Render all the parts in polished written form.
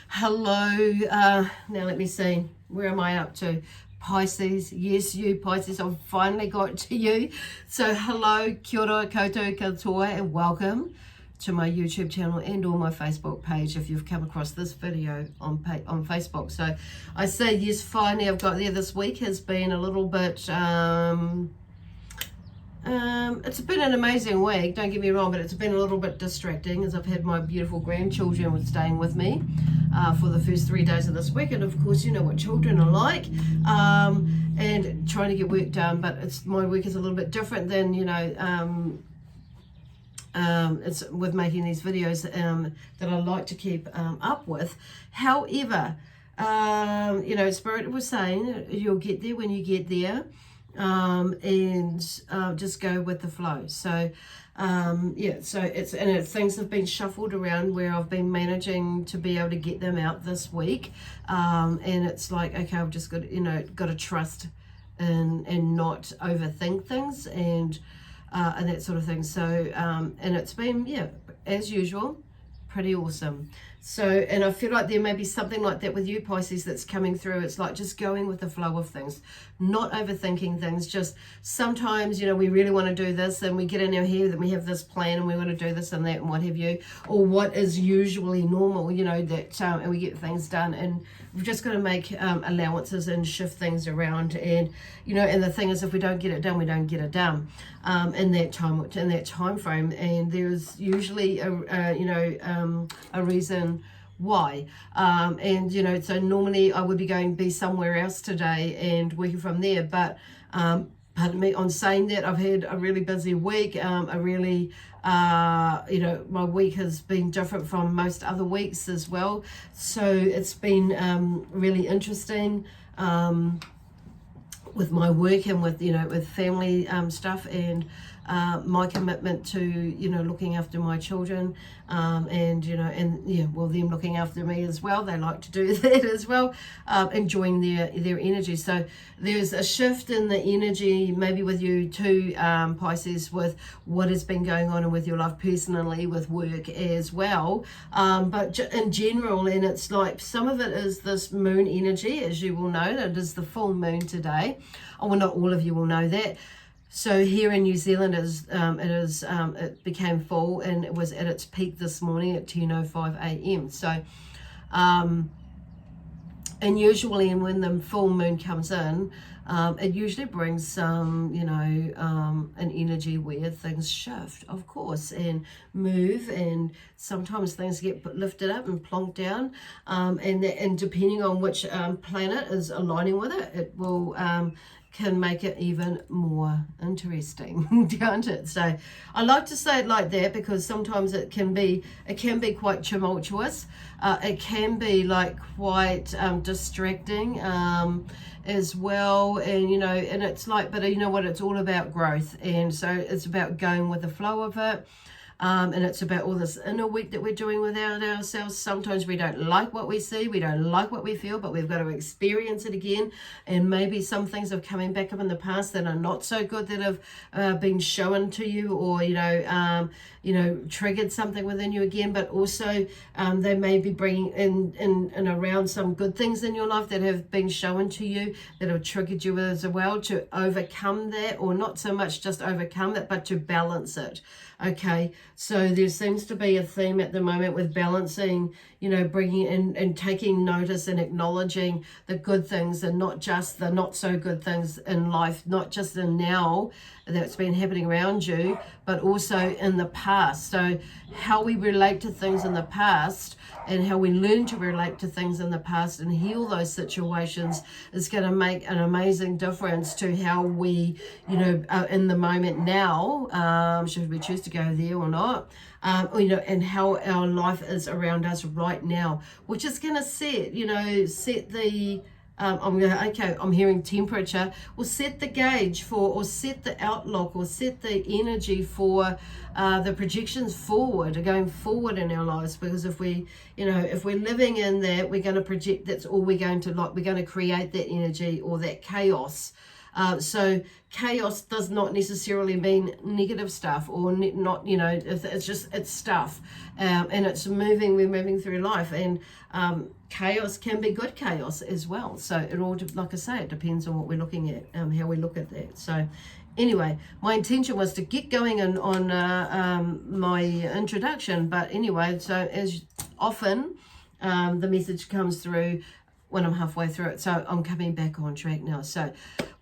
Hello, now let me see, where am I up to? Pisces, yes, you Pisces, I've finally got to you. So hello, kia ora koutou katoa, and welcome to my YouTube channel and or my Facebook page if you've come across this video on Facebook. So I say yes, finally I've got there. This week has been a little bit it's been an amazing week, don't get me wrong, but it's been a little bit distracting as I've had my beautiful grandchildren staying with me for the first 3 days of this week, and of course you know what children are like, and trying to get work done, but my week is a little bit different than, you know, it's with making these videos that I like to keep up with. However, you know, Spirit was saying you'll get there when you get there. And just go with the flow. So yeah, so things have been shuffled around where I've been managing to be able to get them out this week, and it's like, okay, I've just got to trust and not overthink things and that sort of thing. So and it's been, yeah, as usual, pretty awesome. So, and I feel like there may be something like that with you Pisces that's coming through. It's like just going with the flow of things, not overthinking things. Just sometimes, you know, we really want to do this and we get in our head that we have this plan and we want to do this and that and what have you, or what is usually normal, you know, that and we get things done, and we've just got to make allowances and shift things around. And you know, and the thing is, if we don't get it done, we don't get it done in that time frame, and there's usually a reason why, and you know, so normally I would be somewhere else today and working from there, but pardon me on saying that, I've had a really busy week, you know, my week has been different from most other weeks as well, so it's been really interesting with my work and with, you know, with family stuff, and my commitment to, you know, looking after my children, and you know, and yeah, well, them looking after me as well. They like to do that as well, enjoying their energy. So there's a shift in the energy, maybe with you too, Pisces, with what has been going on and with your life personally, with work as well, but in general. And it's like some of it is this moon energy, as you will know. It is the full moon today. Oh, well, not all of you will know that. So here in New Zealand it became full, and it was at its peak this morning at 10:05 a.m. So and usually, and when the full moon comes in, it usually brings some, you know, an energy where things shift, of course, and move, and sometimes things get lifted up and plonked down, and depending on which planet is aligning with it, it will can make it even more interesting, can't it? So I like to say it like that because sometimes it can be quite tumultuous. It can be like quite distracting as well, and you know, and it's like, but you know what, it's all about growth, and so it's about going with the flow of it. And it's about all this inner work that we're doing within ourselves. Sometimes we don't like what we see, we don't like what we feel, but we've got to experience it again. And maybe some things have coming back up in the past that are not so good, that have been shown to you, or you know, triggered something within you again. But also they may be bringing in and around some good things in your life that have been shown to you, that have triggered you as well, to overcome that, or not so much just overcome it, but to balance it. Okay, so there seems to be a theme at the moment with balancing, you know, bringing in and taking notice and acknowledging the good things and not just the not so good things in life, not just in now that's been happening around you, but also in the past. So how we relate to things in the past and how we learn to relate to things in the past and heal those situations is going to make an amazing difference to how we, you know, are in the moment now, should we choose to go there or not, you know, and how our life is around us right now, which is going to set the I'm hearing temperature, or set the gauge for, or set the outlook, or set the energy for the projections forward, going forward in our lives. Because if we're living in that, we're going to project, that's all we're going to like, we're going to create that energy or that chaos So chaos does not necessarily mean negative stuff, or not, you know, it's just, it's stuff, and it's moving, we're moving through life, and chaos can be good chaos as well. So it all, like I say, it depends on what we're looking at, how we look at that. So anyway, my intention was to get going on my introduction, but anyway, so as often, the message comes through when I'm halfway through it, so I'm coming back on track now. So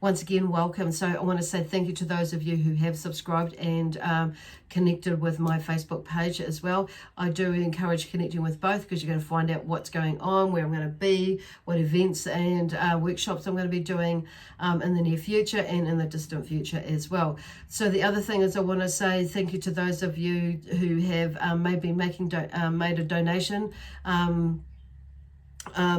once again, welcome. So I want to say thank you to those of you who have subscribed and connected with my Facebook page as well. I do encourage connecting with both, because you're going to find out what's going on, where I'm going to be, what events and workshops I'm going to be doing in the near future and in the distant future as well. So the other thing is, I want to say thank you to those of you who have maybe made a donation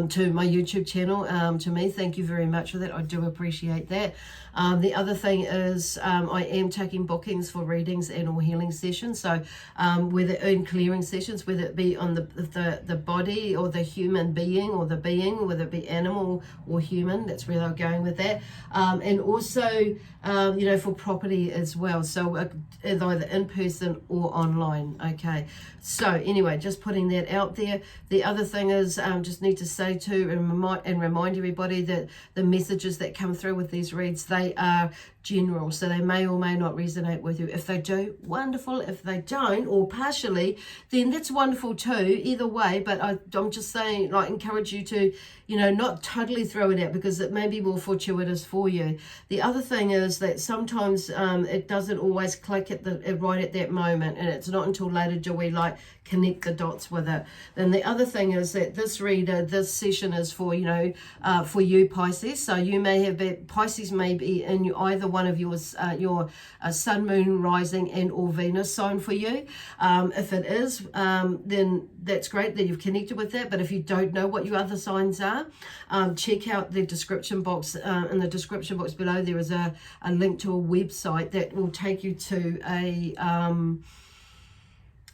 to my YouTube channel, to me. Thank you very much for that. I do appreciate that. The other thing is, I am taking bookings for readings and or healing sessions. So whether in clearing sessions, whether it be on the body or the human being, or the being, whether it be animal or human, that's where they're going with that. And also, you know, for property as well. So either in person or online. Okay. So anyway, just putting that out there. The other thing is, just need to say too, and remind everybody that the messages that come through with these reads, they are general, so they may or may not resonate with you. If they do, wonderful. If they don't, or partially, then that's wonderful too, either way. But I'm just saying, like, encourage you to, you know, not totally throw it out, because it may be more fortuitous for you. The other thing is that sometimes it doesn't always click right at that moment, and it's not until later do we like connect the dots with it. Then the other thing is that this session is for, you know, for you Pisces. So you may have Pisces may be in either one of your sun, moon, rising and or Venus sign for you. If it is, then that's great that you've connected with that. But if you don't know what your other signs are, check out the description box. In the description box below, there is a link to a website that will take you to a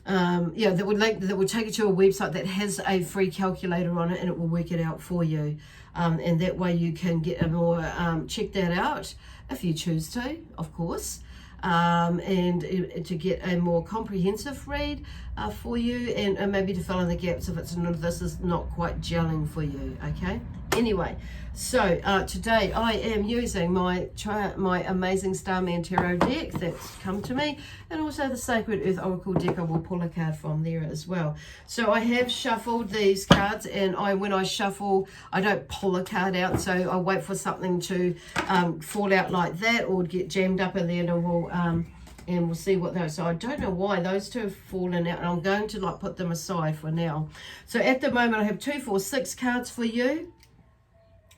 that would take you to a website that has a free calculator on it, and it will work it out for you. And that way you can get a more check that out if you choose to, of course, and to get a more comprehensive read for you, and maybe to fill in the gaps if this is not quite gelling for you. Okay. Anyway, so today I am using my amazing Starman Tarot deck that's come to me, and also the Sacred Earth Oracle deck. I will pull a card from there as well. So I have shuffled these cards, and when I shuffle, I don't pull a card out, so I wait for something to fall out like that or get jammed up in there, and we'll see what those. So I don't know why those two have fallen out, and I'm going to like put them aside for now. So at the moment I have 2, 4, 6 cards for you.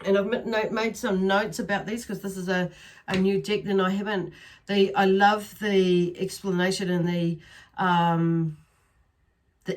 And I've made some notes about these because this is a new deck. Then I love the explanation and the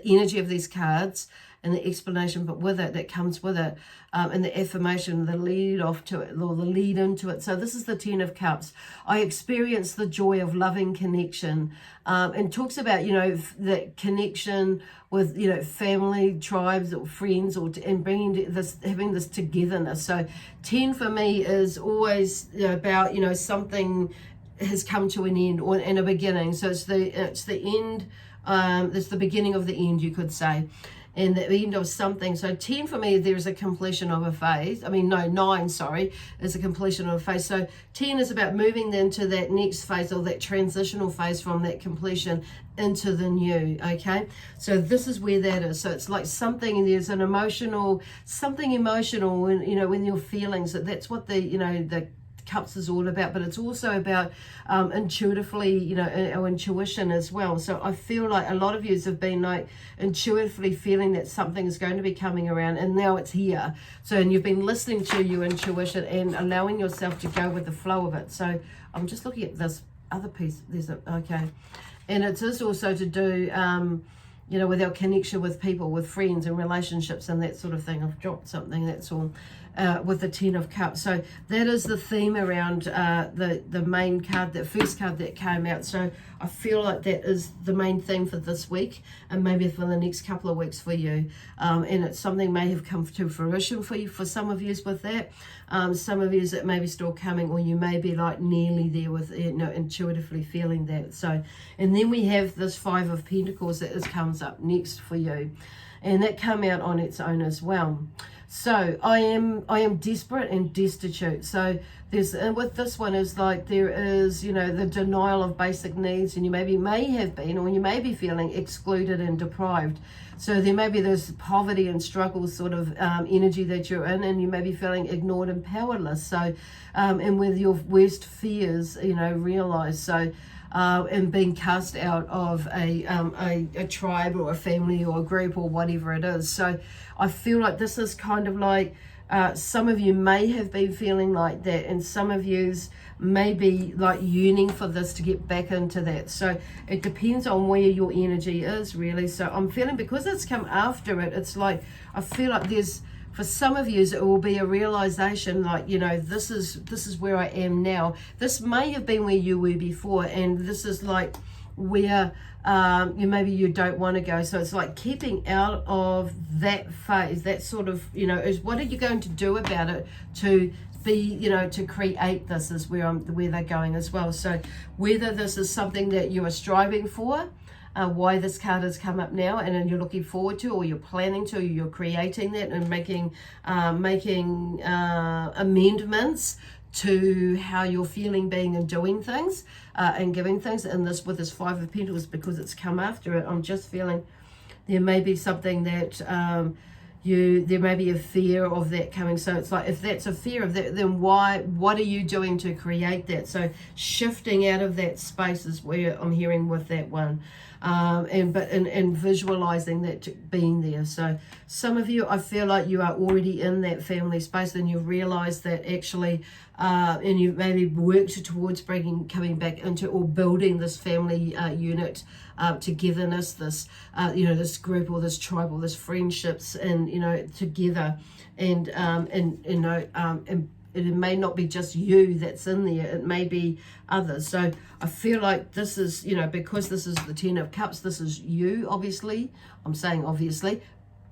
energy of these cards and the explanation, but with it, that comes with it, and the affirmation, the lead off to it, or the lead into it. So this is the 10 of Cups. I experience the joy of loving connection, and talks about, you know, that connection with, you know, family, tribes, or friends, and bringing this, having this togetherness. So 10 for me is always, you know, about, you know, something has come to an end or in a beginning. So it's the end. It's the beginning of the end, you could say, and the end of something. So 10 for me, there's a completion of a phase. I mean, no, 9, sorry, is a completion of a phase. So 10 is about moving into that next phase, or that transitional phase from that completion into the new. Okay, so this is where that is. So it's like something, and there's an something emotional, and, you know, when your feelings, that's what the, you know, the Cups is all about. But it's also about intuitively, you know, our intuition as well. So I feel like a lot of you have been like intuitively feeling that something is going to be coming around, and now it's here. So, and you've been listening to your intuition and allowing yourself to go with the flow of it. So I'm just looking at this other piece. Okay, and it is also to do you know, with our connection with people, with friends and relationships and that sort of thing. I've dropped something, that's all. with the Ten of Cups. So that is the theme around the main card, the first card that came out. So I feel like that is the main theme for this week, and maybe for the next couple of weeks for you. And it's something may have come to fruition for you, for some of you with that. Some of you it may be still coming, or you may be like nearly there with, intuitively feeling that. So, and then we have this Five of Pentacles that comes up next for you, and that come out on its own as well. So I am desperate and destitute. So there's, with this one is like there is, the denial of basic needs, and you may have been, or you may be feeling excluded and deprived. So there may be this poverty and struggle sort of energy that you're in, and you may be feeling ignored and powerless. So, and with your worst fears, realized. So, and being cast out of a tribe or a family or a group or whatever it is. So I feel like this is kind of like some of you may have been feeling like that, and some of yous may be like yearning for this to get back into that. So it depends on where your energy is, really. So I'm feeling, because it's come after it, it's like I feel like there's, for some of you, it will be a realization like, this is where I am now. This may have been where you were before, and this is like where maybe you don't want to go. So it's like keeping out of that phase, that sort of, is what are you going to do about it to be, to create this, is where they're going as well. So whether this is something that you are striving for, why this card has come up now, and then you're looking forward to, or you're planning to, or you're creating that and making amendments to how you're feeling, being, and doing things, and giving things. And this, with this Five of Pentacles, because it's come after it, I'm just feeling there may be something that there may be a fear of that coming. So it's like, if that's a fear of that, then what are you doing to create that? So shifting out of that space is where I'm hearing with that one. And visualizing that being there. So some of you, I feel like you are already in that family space, and you've realized that actually, and you've maybe worked towards coming back into, or building this family unit, togetherness, this this group, or this tribe, or this friendships, and together, and it may not be just you that's in there, it may be others. So I feel like this is, because this is the Ten of Cups, this is you, obviously. I'm saying obviously,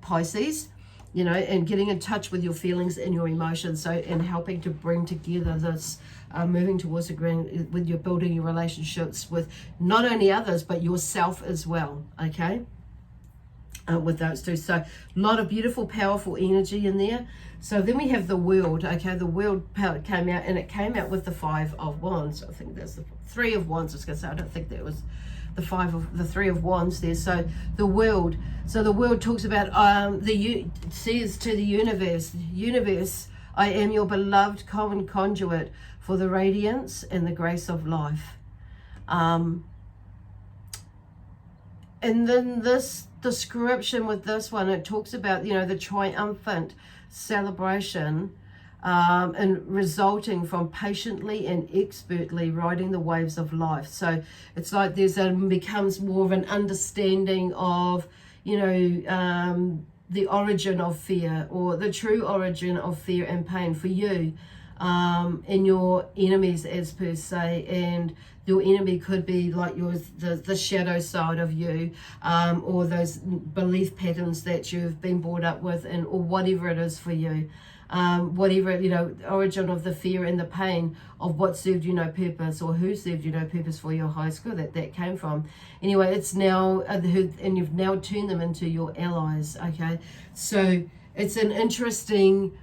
Pisces, and getting in touch with your feelings and your emotions. So, and helping to bring together this, moving towards agreeing with your building your relationships with not only others, but yourself as well, okay? With those two. So a lot of beautiful, powerful energy in there. So then we have the World. Okay, the World came out, and it came out with the Five of Wands. I think there's the Three of Wands. I was going to say, I don't think that was the Three of Wands there. So the World. So the World talks about says to the universe, I am your beloved common conduit for the radiance and the grace of life. And then this description with this one, it talks about, the triumphant celebration, and resulting from patiently and expertly riding the waves of life. So it's like becomes more of an understanding of, the origin of fear, or the true origin of fear and pain for you, and your enemies, as per se. And your enemy could be like the shadow side of you, or those belief patterns that you've been brought up with, and or whatever it is for you. Whatever, origin of the fear and the pain of what served you no purpose, or who served you no purpose for your high school that came from. Anyway, it's now, and you've now turned them into your allies, okay? So it's an interesting,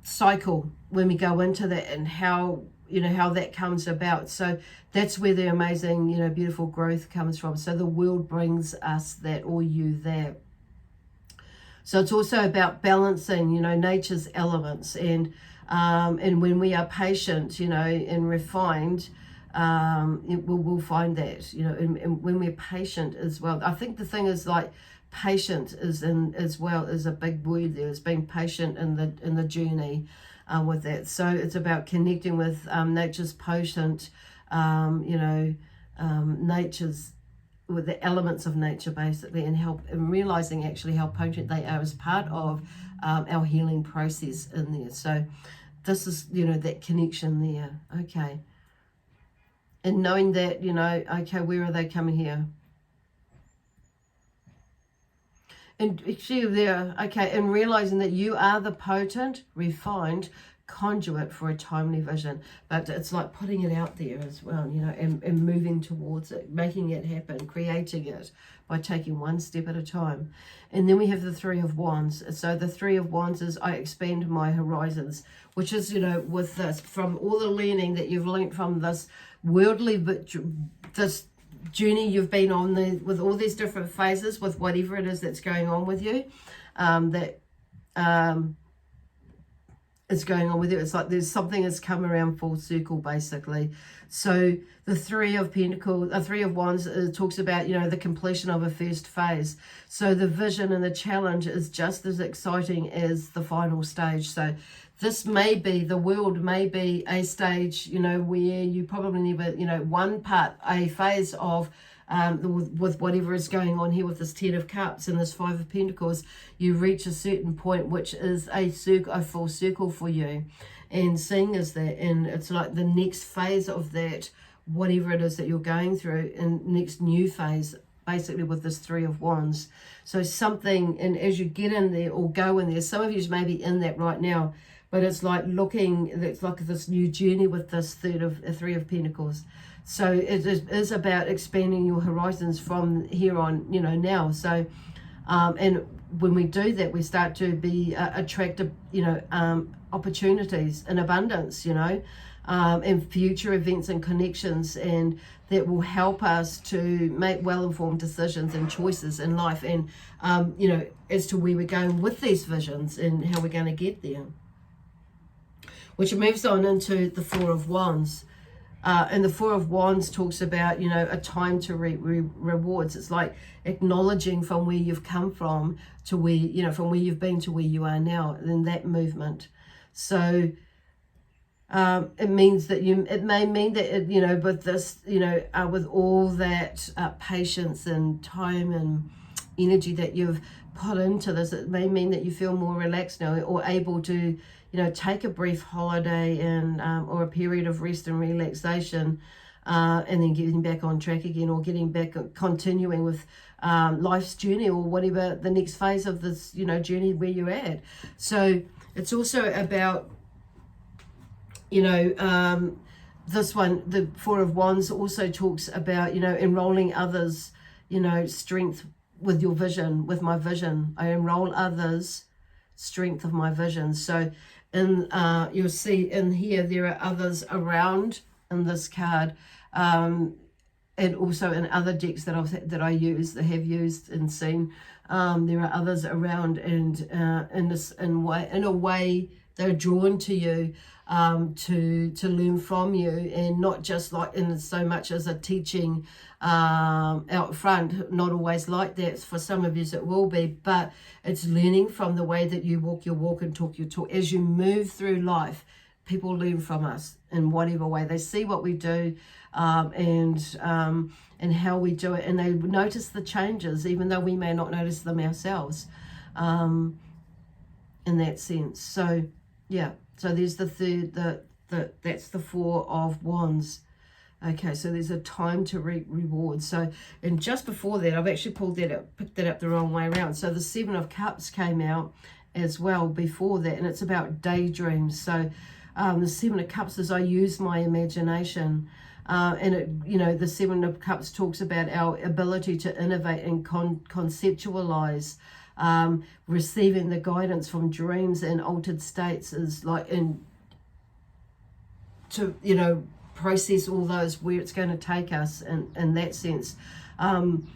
cycle when we go into that, and how that comes about. So that's where the amazing, beautiful growth comes from. So the World brings us that, or you that. So it's also about balancing, nature's elements, and when we are patient, and refined, we'll find that, and when we're patient as well. I think the thing is, like, patient is as well is a big word there. Is being patient in the journey with that. So it's about connecting with nature's potent, nature's with the elements of nature, basically, and realizing actually how potent they are as part of our healing process in there. So this is, that connection there. Okay. And knowing that, okay, where are they coming here? And actually there, okay, and realizing that you are the potent, refined conduit for a timely vision. But it's like putting it out there as well, and moving towards it, making it happen, creating it by taking one step at a time. And then we have the Three of Wands. So the Three of Wands is I expand my horizons, which is, with this, from all the learning that you've learned from this worldly, this journey you've been on with all these different phases, with whatever it is that's going on with you, is going on with you. It's like there's something that's come around full circle, basically. So the Three of Pentacles, Three of Wands talks about, the completion of a first phase. So the vision and the challenge is just as exciting as the final stage. So this may be, the world may be a stage, where you probably never, one part, a phase of, with whatever is going on here with this Ten of Cups and this Five of Pentacles, you reach a certain point which is a full circle for you. And seeing as that, and it's like the next phase of that, whatever it is that you're going through, and next new phase, basically with this Three of Wands. So something, and as you get in there or go in there, some of you may be in that right now, but it's like it's like this new journey with this Three of Pentacles. So it is about expanding your horizons from here on, now. So, and when we do that, we start to be attracted, opportunities in abundance, and future events and connections, and that will help us to make well-informed decisions and choices in life, and, as to where we're going with these visions and how we're going to get there. Which moves on into the Four of Wands. And the Four of Wands talks about, a time to rewards. It's like acknowledging from where you've come from to where, from where you've been to where you are now, in that movement. So it means that it may mean that, with this, with all that patience and time and energy that you've put into this, it may mean that you feel more relaxed now, or able to, take a brief holiday and or a period of rest and relaxation, and then getting back on track again, or getting back, continuing with life's journey, or whatever the next phase of this, journey where you're at. So it's also about, this one, the Four of Wands also talks about, enrolling others, strength with your vision, with my vision. I enroll others, strength of my vision. So you'll see in here there are others around in this card, and also in other decks that I have used and seen. There are others around, and in a way they're drawn to you, to learn from you, and not just like in so much as a teaching out front. Not always like that. For some of you it will be, but it's learning from the way that you walk your walk and talk your talk. As you move through life, people learn from us in whatever way. They see what we do, and how we do it, and they notice the changes, even though we may not notice them ourselves, in that sense. So yeah, so there's the third, that's the Four of Wands. Okay, so there's a time to reap rewards. So, and just before that, I've actually picked that up the wrong way around. So the Seven of Cups came out as well before that, and it's about daydreams. So the Seven of Cups is I use my imagination, and it, the Seven of Cups talks about our ability to innovate and conceptualize. Receiving the guidance from dreams and altered states is like to process all those, where it's going to take us in that sense, and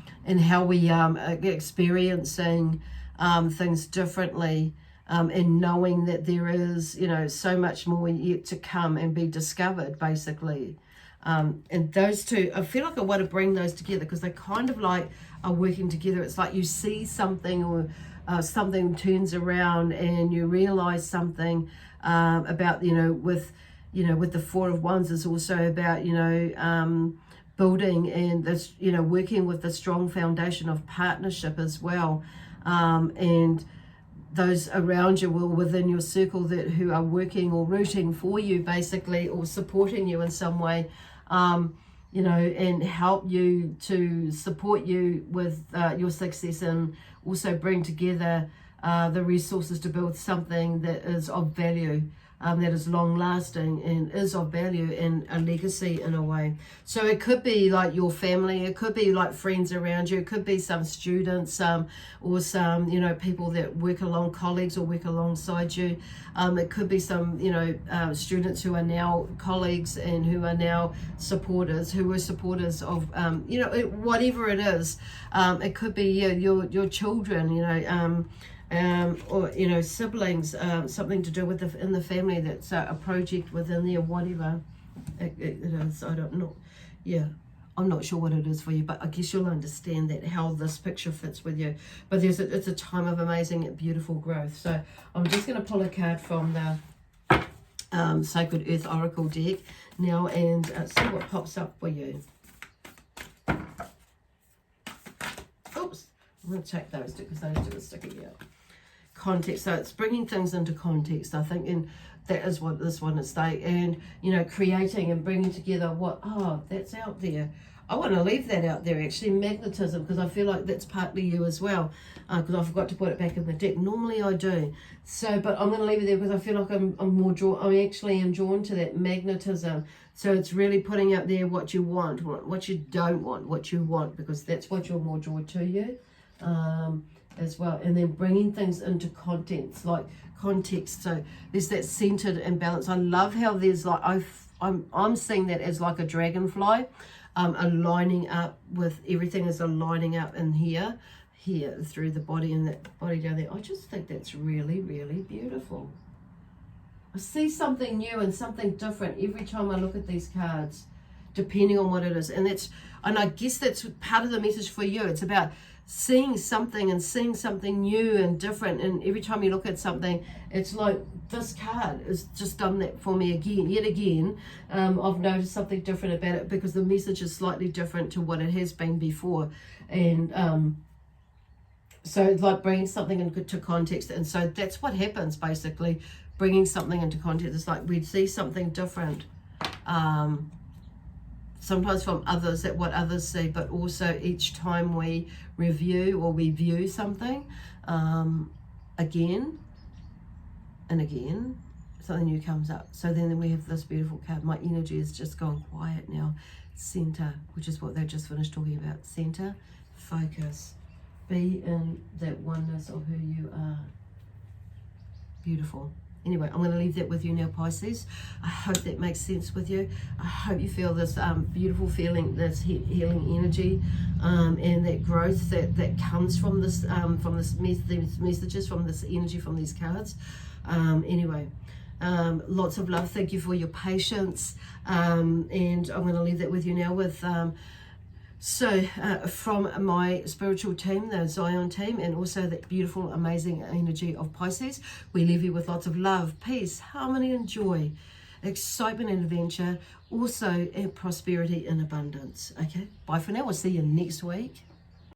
how we experiencing things differently, and knowing that there is so much more yet to come and be discovered, basically. And those two, I feel like I want to bring those together because they kind of like are working together. It's like you see something, or something turns around and you realize something about, with the Four of Wands is also about, building and this, you know, working with the strong foundation of partnership as well. And those around you will within your circle that who are working or rooting for you basically, or supporting you in some way, you know, and help you to support you with your success, and also bring together the resources to build something that is of value, that is long lasting and is of value and a legacy in a way. So it could be like your family, it could be like friends around you, it could be some students, or some, you know, people that work along, colleagues or work alongside you. It could be some, you know, students who are now colleagues and who are now supporters, who were supporters of, you know, whatever it is. It could be your children, you know, or, you know, siblings, something to do with in the family that's a project within there, whatever it is. I don't know. Yeah, I'm not sure what it is for you, but I guess you'll understand that, how this picture fits with you. But it's a time of amazing, beautiful growth. So I'm just going to pull a card from the Sacred Earth Oracle deck now, and see what pops up for you. Oops, I'm going to take those two because those two are sticking out. Context, so it's bringing things into context, I think, and that is what this one is like. And, you know, creating and bringing together what, oh, that's out there. I want to leave that out there, actually, magnetism, because I feel like that's partly you as well, because I forgot to put it back in the deck. Normally I do, so, but I'm going to leave it there because I feel like I'm more drawn, I actually am drawn to that magnetism. So it's really putting out there what you want, what you don't want, what you want, because that's what you're more drawn to you. As well, and then bringing things into context, so there's that centered and balance. I love how there's like, I'm seeing that as like a dragonfly, aligning up with everything, is aligning up in here through the body, and that body down there. I just think that's really, really beautiful. I see something new and something different every time I look at these cards, depending on what it is, and I guess that's part of the message for you. It's about seeing something new and different, and every time you look at something, it's like this card has just done that for me yet again. I've noticed something different about it because the message is slightly different to what it has been before, and so it's like bringing something into context. And so that's what happens, basically, bringing something into context. It's like we see something different, sometimes from others, at what others see, but also each time we review or we view something, again and again, something new comes up. So then we have this beautiful card. My energy is just gone quiet now. Center, which is what they just finished talking about. Center, focus, be in that oneness of who you are. Beautiful. Anyway, I'm going to leave that with you now, Pisces. I hope that makes sense with you. I hope you feel this beautiful feeling, this healing energy, and that growth that comes from this, these messages, from this energy, from these cards. Anyway, lots of love. Thank you for your patience. And I'm going to leave that with you now with... from my spiritual team, the Zion team, and also that beautiful, amazing energy of Pisces, we leave you with lots of love, peace, harmony and joy, excitement and adventure, also prosperity and abundance. Okay, bye for now. We'll see you next week.